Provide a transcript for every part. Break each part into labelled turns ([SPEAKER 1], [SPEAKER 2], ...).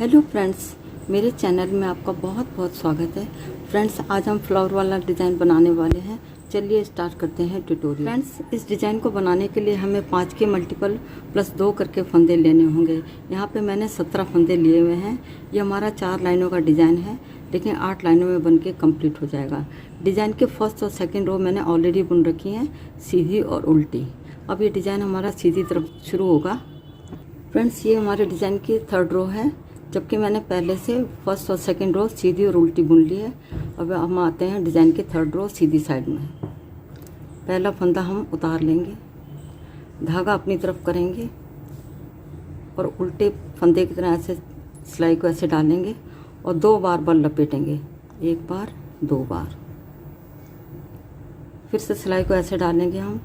[SPEAKER 1] Hello friends, मेरे channel में आपका बहुत बहुत स्वागत है। फ्रेंड्स, आज हम फ्लावर वाला डिज़ाइन बनाने वाले हैं। चलिए स्टार्ट करते हैं ट्यूटोरियल। फ्रेंड्स, इस डिज़ाइन को बनाने के लिए हमें 5 के मल्टीपल प्लस 2 करके फंदे लेने होंगे। यहाँ पे मैंने 17 फंदे लिए हुए हैं। ये हमारा 4 लाइनों का डिज़ाइन है, लेकिन 8 लाइनों में बन के कम्प्लीट हो जाएगा। डिज़ाइन के फर्स्ट और सेकेंड रो मैंने ऑलरेडी बुन रखी हैं, सीधी और उल्टी। अब ये डिज़ाइन हमारा सीधी तरफ शुरू होगा। फ्रेंड्स, ये हमारे डिज़ाइन की 3rd रो है, जबकि मैंने पहले से फर्स्ट और सेकंड रो सीधी और उल्टी बुन ली है। अब हम आते हैं डिज़ाइन की 3rd रो सीधी साइड में। पहला फंदा हम उतार लेंगे, धागा अपनी तरफ करेंगे और उल्टे फंदे की तरह ऐसे सिलाई को ऐसे डालेंगे और 2 बार बल लपेटेंगे। 1 बार, 2 बार। फिर से सिलाई को ऐसे डालेंगे, हम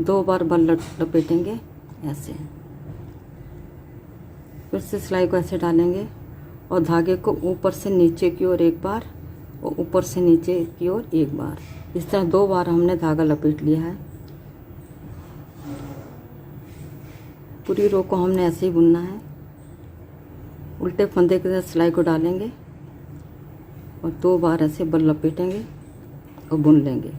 [SPEAKER 1] 2 बार बल लपेटेंगे ऐसे। फिर से सिलाई को ऐसे डालेंगे और धागे को ऊपर से नीचे की ओर 1 बार और ऊपर से नीचे की ओर 1 बार। इस तरह 2 बार हमने धागा लपेट लिया है। पूरी रो को हमने ऐसे ही बुनना है। उल्टे फंदे के साथ सिलाई को डालेंगे और 2 बार ऐसे बल लपेटेंगे और बुन लेंगे।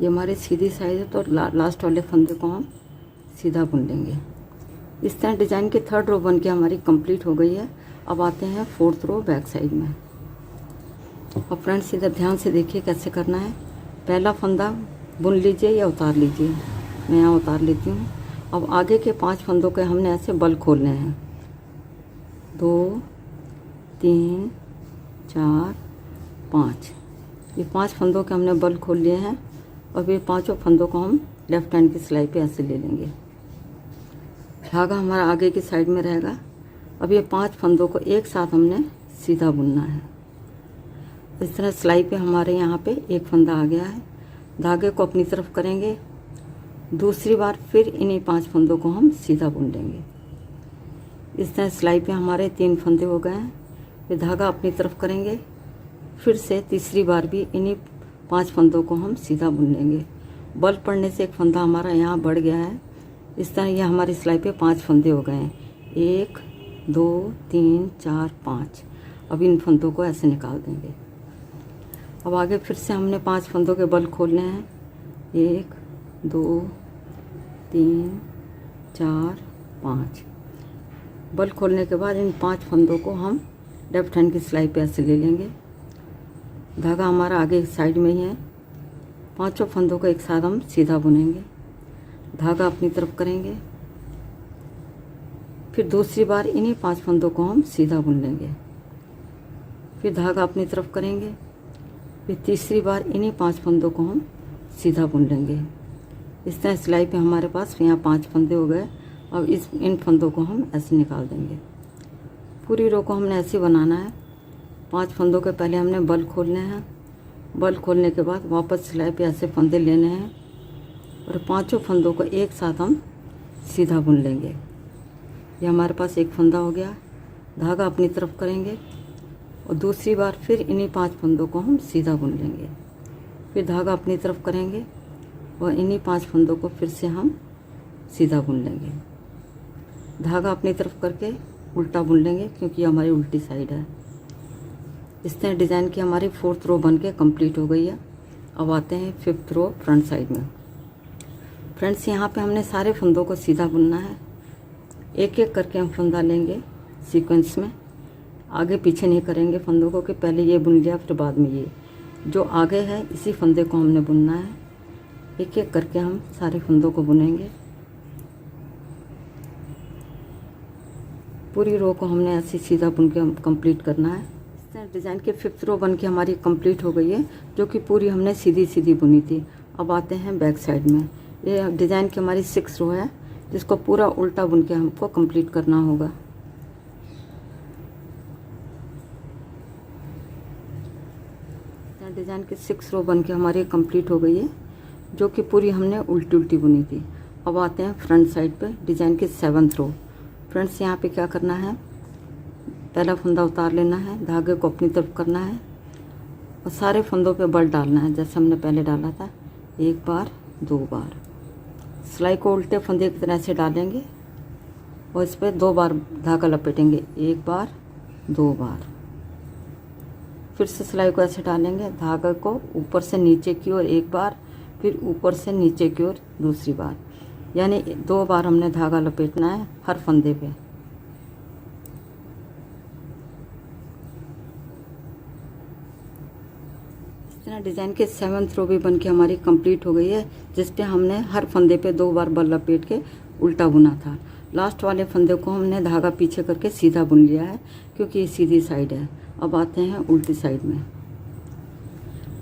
[SPEAKER 1] ये हमारी सीधी साइड है, तो लास्ट वाले फंदे को हम सीधा बुन लेंगे। इस तरह डिज़ाइन की 3rd रो बन के हमारी कंप्लीट हो गई है। अब आते हैं 4th रो बैक साइड में। और फ्रेंड्स, इधर ध्यान से देखिए कैसे करना है। पहला फंदा बुन लीजिए या उतार लीजिए। मैं यहाँ उतार लेती हूँ। अब आगे के 5 फंदों के हमने ऐसे बल खोलने हैं। 2, 3, 4, 5। ये 5 फंदों के हमने बल खोल लिए हैं। और ये 5 फंदों को हम लेफ्ट हैंड की सिलाई पे ऐसे ले लेंगे। धागा हमारा आगे की साइड में रहेगा। अब ये 5 फंदों को एक साथ हमने सीधा बुनना है। इस तरह सिलाई पे हमारे यहाँ पे एक फंदा आ गया है। धागे को अपनी तरफ करेंगे, दूसरी बार फिर इन्हीं 5 फंदों को हम सीधा बुन लेंगे। इस तरह सिलाई पे हमारे 3 फंदे हो गए हैं। फिर धागा अपनी तरफ करेंगे, फिर से तीसरी बार भी इन्हीं 5 फंदों को हम सीधा बुन लेंगे। बल पड़ने से एक फंदा हमारा यहाँ बढ़ गया है। इस तरह ये हमारी सिलाई पे 5 फंदे हो गए हैं। 1, 2, 3, 4, 5। अब इन फंदों को ऐसे निकाल देंगे। अब आगे फिर से हमने 5 फंदों के बल खोलने हैं। 1, 2, 3, 4, 5। बल खोलने के बाद इन 5 फंदों को हम लेफ्ट हैंड की सिलाई पे ऐसे ले लेंगे। धागा हमारा आगे साइड में ही है। 5 फंदों को एक साथ हम सीधा बुनेंगे। धागा अपनी तरफ करेंगे, फिर दूसरी बार इन्हीं 5 फंदों को हम सीधा बुन लेंगे। फिर धागा अपनी तरफ करेंगे, फिर तीसरी बार इन्हीं 5 फंदों को हम सीधा बुन लेंगे। इस तरह सिलाई पे हमारे पास यहाँ 5 फंदे हो गए। अब इन फंदों को हम ऐसे निकाल देंगे। पूरी रो को हमने ऐसे बनाना है। 5 फंदों के पहले हमने बल खोलने हैं। बल खोलने के बाद वापस सिलाई पे ऐसे फंदे लेने हैं और 5 फंदों को एक साथ हम सीधा बुन लेंगे। ये हमारे पास एक फंदा हो गया। धागा अपनी तरफ करेंगे और दूसरी बार फिर इन्हीं 5 फंदों को हम सीधा बुन लेंगे। फिर धागा अपनी तरफ करेंगे और इन्हीं 5 फंदों को फिर से हम सीधा बुन लेंगे। धागा अपनी तरफ करके उल्टा बुन लेंगे, क्योंकि ये हमारी उल्टी साइड है। इस तरह डिज़ाइन की हमारी 4th रो बन के कम्प्लीट हो गई है। अब आते हैं 5th रो फ्रंट साइड में। फ्रेंड्स, यहाँ पे हमने सारे फंदों को सीधा बुनना है। एक एक करके हम फंदा लेंगे सीक्वेंस में। आगे पीछे नहीं करेंगे फंदों को कि पहले ये बुन लिया फिर बाद में ये। जो आगे है इसी फंदे को हमने बुनना है। एक एक करके हम सारे फंदों को बुनेंगे। पूरी रो को हमने ऐसे सीधा बुन के कंप्लीट करना है। डिज़ाइन की 5th रो बन के हमारी कंप्लीट हो गई है, जो कि पूरी हमने सीधी सीधी बुनी थी। अब आते हैं बैक साइड में। ये डिज़ाइन की हमारी 6th रो है, जिसको पूरा उल्टा बुन के हमको कंप्लीट करना होगा। डिज़ाइन की 6th रो बन के हमारी कंप्लीट हो गई है, जो कि पूरी हमने उल्टी उल्टी बुनी थी। अब आते हैं फ्रंट साइड पे डिज़ाइन की 7th रो। फ्रेंड्स, यहाँ पे क्या करना है, पहला फंदा उतार लेना है, धागे को अपनी तरफ करना है और सारे फंदों पे बल डालना है, जैसे हमने पहले डाला था। 1 बार, 2 बार। सिलाई को उल्टे फंदे की तरह से डालेंगे और इस पर 2 बार धागा लपेटेंगे, 1 बार 2 बार। फिर से सिलाई को ऐसे डालेंगे, धागे को ऊपर से नीचे की ओर 1 बार, फिर ऊपर से नीचे की ओर दूसरी बार, यानी 2 बार हमने धागा लपेटना है हर फंदे पे। इस तरह डिज़ाइन के 7th रो भी बन के हमारी कंप्लीट हो गई है, जिस पे हमने हर फंदे पे 2 बार बल लपेट के उल्टा बुना था। लास्ट वाले फंदे को हमने धागा पीछे करके सीधा बुन लिया है, क्योंकि ये सीधी साइड है। अब आते हैं उल्टी साइड में।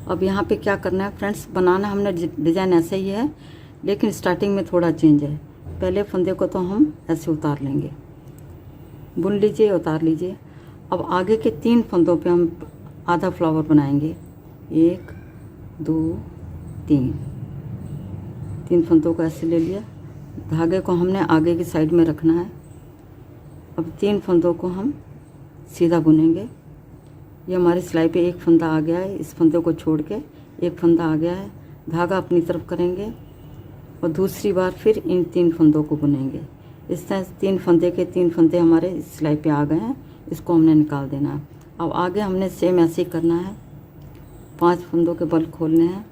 [SPEAKER 1] अब यहाँ पे क्या करना है फ्रेंड्स, बनाना हमने डिज़ाइन ऐसे ही है, लेकिन स्टार्टिंग में थोड़ा चेंज है। पहले फंदे को तो हम ऐसे उतार लेंगे, बुन लीजिए, उतार लीजिए। अब आगे के 3 फंदों पे हम आधा फ्लावर बनाएंगे, 1 2 3 फंदों को ऐसे ले लिया। धागे को हमने आगे की साइड में रखना है। अब 3 फंदों को हम सीधा बुनेंगे। ये हमारी सिलाई पे एक फंदा आ गया है, इस फंदे को छोड़ के एक फंदा आ गया है। धागा अपनी तरफ करेंगे और दूसरी बार फिर इन 3 फंदों को बुनेंगे। इस तरह 3 फंदे के 3 फंदे हमारे इस सिलाई पे आ गए हैं, इसको हमने निकाल देना है। अब आगे हमने सेम ऐसे ही करना है, 5 फंदों के बल खोलने हैं,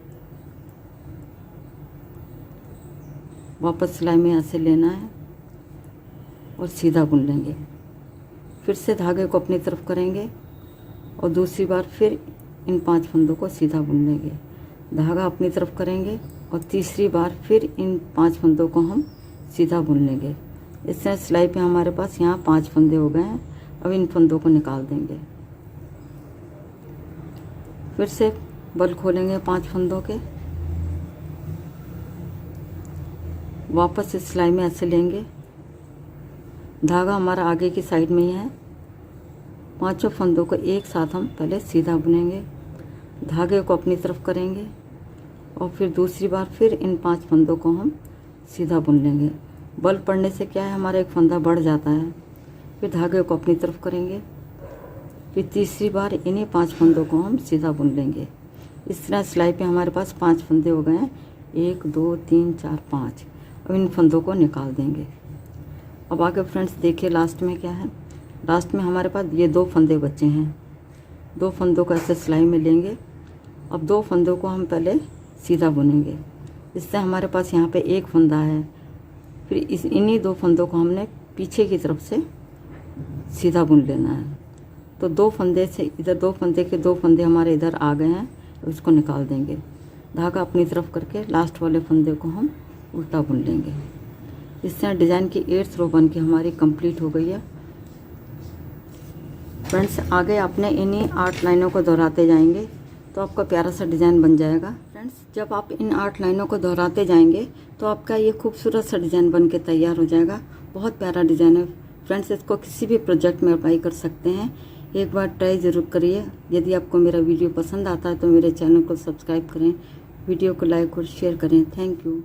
[SPEAKER 1] वापस सिलाई में ऐसे लेना है और सीधा बुन लेंगे। फिर से धागे को अपनी तरफ करेंगे और दूसरी बार फिर इन 5 फंदों को सीधा बुन लेंगे। धागा अपनी तरफ करेंगे और तीसरी बार फिर इन 5 फंदों को हम सीधा बुन लेंगे। इस तरह सिलाई पे हमारे पास यहाँ 5 फंदे हो गए हैं। अब इन फंदों को निकाल देंगे। फिर से बल खोलेंगे 5 फंदों के, वापस इस सिलाई में ऐसे लेंगे। धागा हमारा आगे की साइड में ही है। 5 फंदों को एक साथ हम पहले सीधा बुनेंगे, धागे को अपनी तरफ करेंगे और फिर दूसरी बार फिर इन 5 फंदों को हम सीधा बुन लेंगे। बल पड़ने से क्या है, हमारा एक फंदा बढ़ जाता है। फिर धागे को अपनी तरफ करेंगे, फिर तीसरी बार इन्हीं 5 फंदों को हम सीधा बुन लेंगे। इस तरह सिलाई पे हमारे पास 5 फंदे हो गए हैं, 1 2 3 4 5। अब इन फंदों को निकाल देंगे। अब आगे फ्रेंड्स देखिए लास्ट में क्या है। लास्ट में हमारे पास ये 2 फंदे बचे हैं। 2 फंदों को ऐसे सिलाई में लेंगे। अब 2 फंदों को हम पहले सीधा बुनेंगे। इससे हमारे पास यहाँ पे एक फंदा है, फिर इन्हीं 2 फंदों को हमने पीछे की तरफ से सीधा बुन लेना है। तो 2 फंदे से इधर 2 फंदे के 2 फंदे हमारे इधर आ गए हैं, उसको निकाल देंगे। धागा अपनी तरफ करके लास्ट वाले फंदे को हम उल्टा बुन लेंगे। इस तरह डिज़ाइन की 8th रो बन के हमारी कंप्लीट हो गई है। फ्रेंड्स आगे आपने इन्हीं 8 लाइनों को दोहराते जाएंगे तो आपका प्यारा सा डिज़ाइन बन जाएगा। फ्रेंड्स जब आप इन 8 लाइनों को दोहराते जाएंगे तो आपका ये खूबसूरत सा डिज़ाइन बन के तैयार हो जाएगा। बहुत प्यारा डिज़ाइन है फ्रेंड्स, इसको किसी भी प्रोजेक्ट में अप्लाई कर सकते हैं। एक बार ट्राई ज़रूर करिए। यदि आपको मेरा वीडियो पसंद आता है तो मेरे चैनल को सब्सक्राइब करें, वीडियो को लाइक और शेयर करें। Thank you.